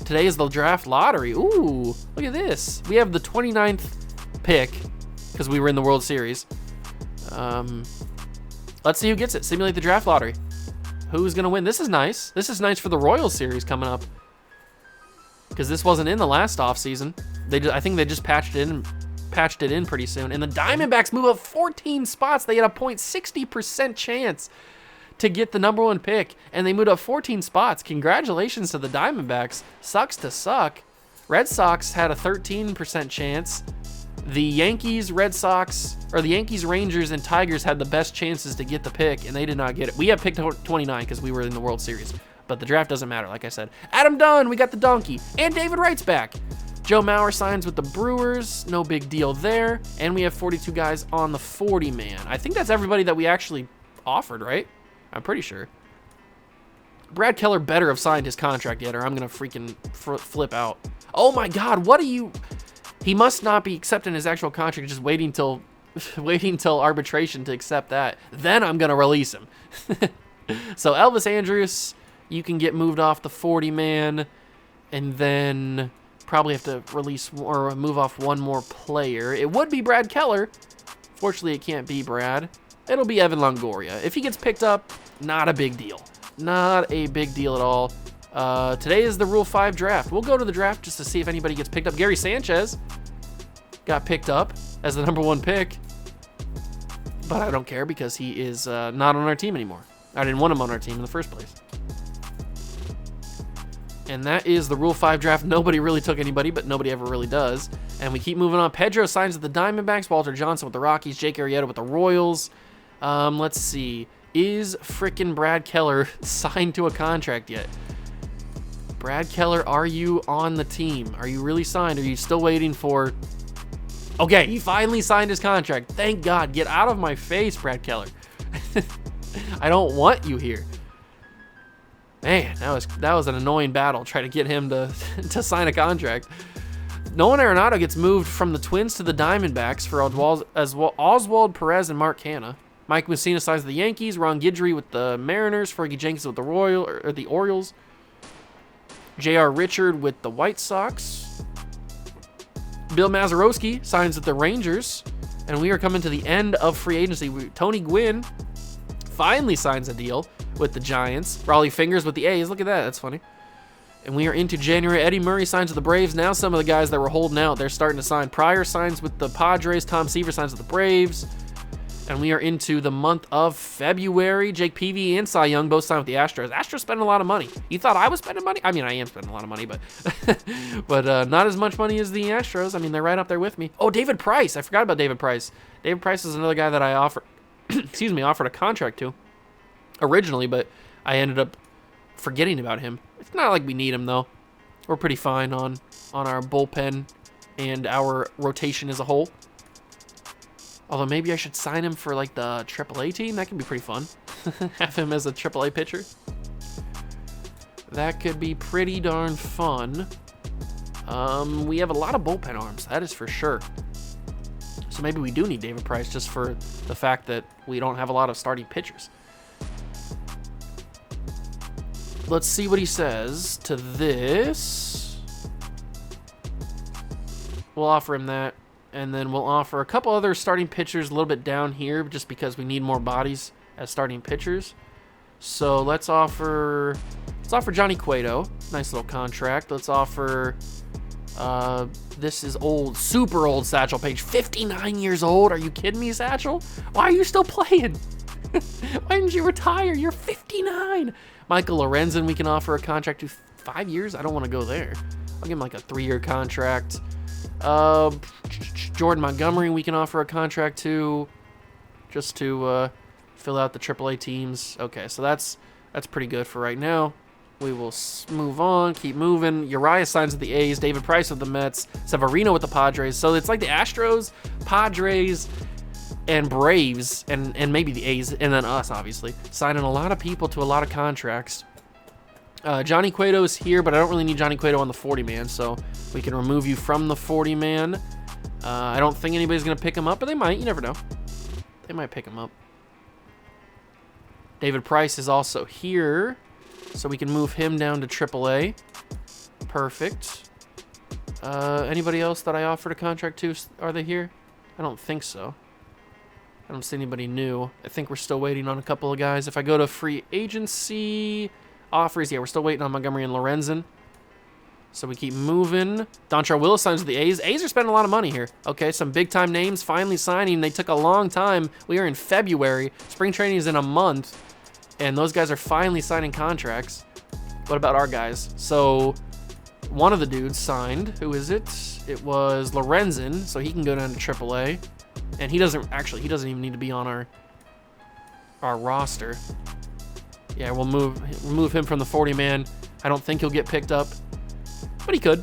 Today is the draft lottery. Ooh, look at this. We have the 29th pick because we were in the World Series. Let's see who gets it. Simulate the draft lottery. Who's going to win? This is nice. This is nice for the Royals series coming up because this wasn't in the last offseason. I think they just patched it in pretty soon. And the Diamondbacks move up 14 spots. They had a 0.60% chance to get the number 1 pick, and they moved up 14 spots. Congratulations to the Diamondbacks. Sucks to suck. Red Sox had a 13% chance. The Yankees, Rangers, and Tigers had the best chances to get the pick, and they did not get it. We have picked 29 because we were in the World Series, but the draft doesn't matter, like I said. Adam Dunn, we got the donkey, and David Wright's back. Joe Mauer signs with the Brewers. No big deal there. And we have 42 guys on the 40-man. I think that's everybody that we actually offered, right? I'm pretty sure. Brad Keller better have signed his contract yet, or I'm going to freaking flip out. Oh, my God. What are you... He must not be accepting his actual contract, just waiting till arbitration to accept that. Then I'm going to release him. So Elvis Andrus, you can get moved off the 40-man, and then probably have to release or move off one more player. It would be Brad Keller. Fortunately, it can't be Brad. It'll be Evan Longoria. If he gets picked up, not a big deal. Not a big deal at all. Today is the Rule 5 draft. We'll go to the draft just to see if anybody gets picked up. Gary Sanchez got picked up as the number 1 pick, but I don't care because he is not on our team anymore. I didn't want him on our team in the first place. And that is the Rule 5 draft. Nobody really took anybody, but nobody ever really does. And we keep moving on. Pedro signs with the Diamondbacks. Walter Johnson with the Rockies. Jake Arrieta with the Royals. Let's see. Is frickin' Brad Keller signed to a contract yet? Brad Keller, are you on the team? Are you really signed? Are you still waiting for... Okay, he finally signed his contract. Thank God. Get out of my face, Brad Keller. I don't want you here. Man, that was an annoying battle trying to get him to sign a contract. Nolan Arenado gets moved from the Twins to the Diamondbacks for Oswald Perez and Mark Hanna. Mike Mussina signs with the Yankees. Ron Guidry with the Mariners. Fergie Jenkins with the Orioles. J.R. Richard with the White Sox. Bill Mazeroski signs with the Rangers. And we are coming to the end of free agency. Tony Gwynn finally signs a deal with the Giants. Raleigh Fingers with the A's. Look at that. That's funny. And we are into January. Eddie Murray signs with the Braves. Now some of the guys that were holding out, they're starting to sign. Pryor signs with the Padres. Tom Seaver signs with the Braves. And we are into the month of February. Jake Peavy and Cy Young both signed with the Astros. Astros spending a lot of money. You thought I was spending money? I mean, I am spending a lot of money, but but not as much money as the Astros. I mean, they're right up there with me. Oh, David Price. I forgot about David Price. David Price is another guy that I offered a contract to originally, but I ended up forgetting about him. It's not like we need him, though. We're pretty fine on our bullpen and our rotation as a whole. Although maybe I should sign him for like the AAA team. That could be pretty fun. Have him as a AAA pitcher. That could be pretty darn fun. We have a lot of bullpen arms. That is for sure. So maybe we do need David Price just for the fact that we don't have a lot of starting pitchers. Let's see what he says to this. We'll offer him that. And then we'll offer a couple other starting pitchers a little bit down here just because we need more bodies as starting pitchers. So let's offer Johnny Cueto. Nice little contract. Let's offer this is old, super old Satchel Paige. 59 years old. Are you kidding me, Satchel? Why are you still playing? Why didn't you retire? You're 59. Michael Lorenzen, we can offer a contract to 5 years. I don't want to go there. I'll give him like a 3-year contract. Jordan Montgomery, we can offer a contract to, just to fill out the AAA teams. Okay, so that's pretty good for right now. We will move on, keep moving. Urias signs with the A's, David Price with the Mets, Severino with the Padres. So it's like the Astros, Padres, and Braves, and maybe the A's, and then us, obviously, signing a lot of people to a lot of contracts. Johnny Cueto is here, but I don't really need Johnny Cueto on the 40-man, so we can remove you from the 40-man. I don't think anybody's going to pick him up, but they might. You never know. They might pick him up. David Price is also here, so we can move him down to AAA. Perfect. Anybody else that I offered a contract to? Are they here? I don't think so. I don't see anybody new. I think we're still waiting on a couple of guys. If I go to free agency offers, yeah, we're still waiting on Montgomery and Lorenzen. So we keep moving. Dontrell Willis signs with the A's. A's are spending a lot of money here. Okay, some big-time names finally signing. They took a long time. We are in February. Spring training is in a month. And those guys are finally signing contracts. What about our guys? So one of the dudes signed. Who is it? It was Lorenzen. So he can go down to AAA. And he doesn't even need to be on our roster. Yeah, we'll remove him from the 40-man. I don't think he'll get picked up. But he could.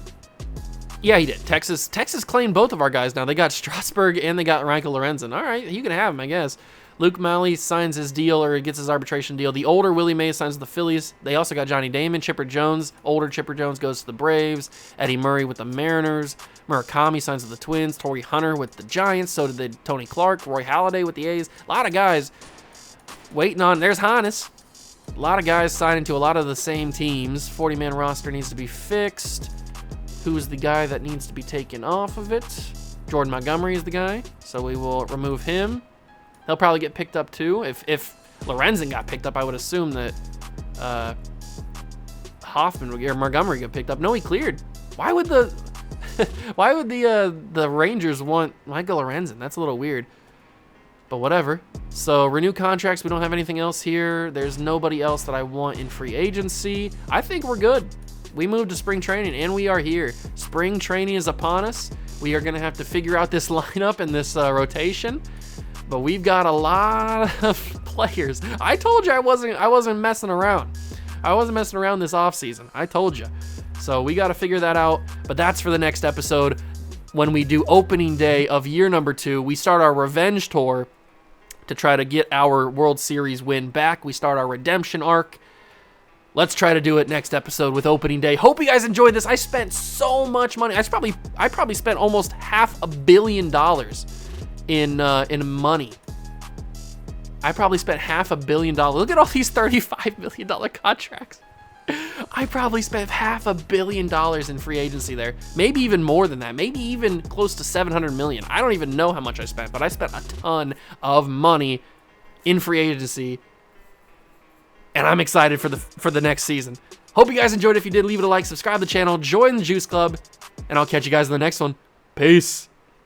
Yeah, he did. Texas claimed both of our guys now. They got Strasburg and they got Reinke Lorenzen. All right, you can have him, I guess. Luke Malley signs his deal or gets his arbitration deal. The older Willie Mays signs with the Phillies. They also got Johnny Damon. Chipper Jones, older Chipper Jones goes to the Braves. Eddie Murray with the Mariners. Murakami signs with the Twins. Torrey Hunter with the Giants. So did Tony Clark. Roy Halladay with the A's. A lot of guys waiting on. There's Hannes. A lot of guys signing to a lot of the same teams. 40-man roster needs to be fixed. Who's the guy that needs to be taken off of it? Jordan Montgomery is the guy, so we will remove him. He'll probably get picked up too. If Lorenzen got picked up, I would assume that Hoffman would, or Montgomery get picked up. No, he cleared. Why would the Rangers want Michael Lorenzen? That's a little weird. But whatever. So renew contracts. We don't have anything else here. There's nobody else that I want in free agency. I think we're good. We moved to spring training, and we are here. Spring training is upon us. We are going to have to figure out this lineup and this rotation. But we've got a lot of players. I told you I wasn't messing around. I wasn't messing around this offseason. I told you. So we got to figure that out. But that's for the next episode. When we do opening day of year number 2, we start our revenge tour to try to get our World Series win back. We start our redemption arc. Let's try to do it next episode with opening day. Hope you guys enjoyed this. I spent so much money. I probably spent almost $500 million in money. I probably spent $500 million. Look at all these $35 million contracts. I probably spent $500 million in free agency there. Maybe even more than that. Maybe even close to $700 million. I don't even know how much I spent, but I spent a ton of money in free agency. And I'm excited for the next season. Hope you guys enjoyed. If you did, leave it a like, subscribe to the channel, join the Juice Club, and I'll catch you guys in the next one. Peace.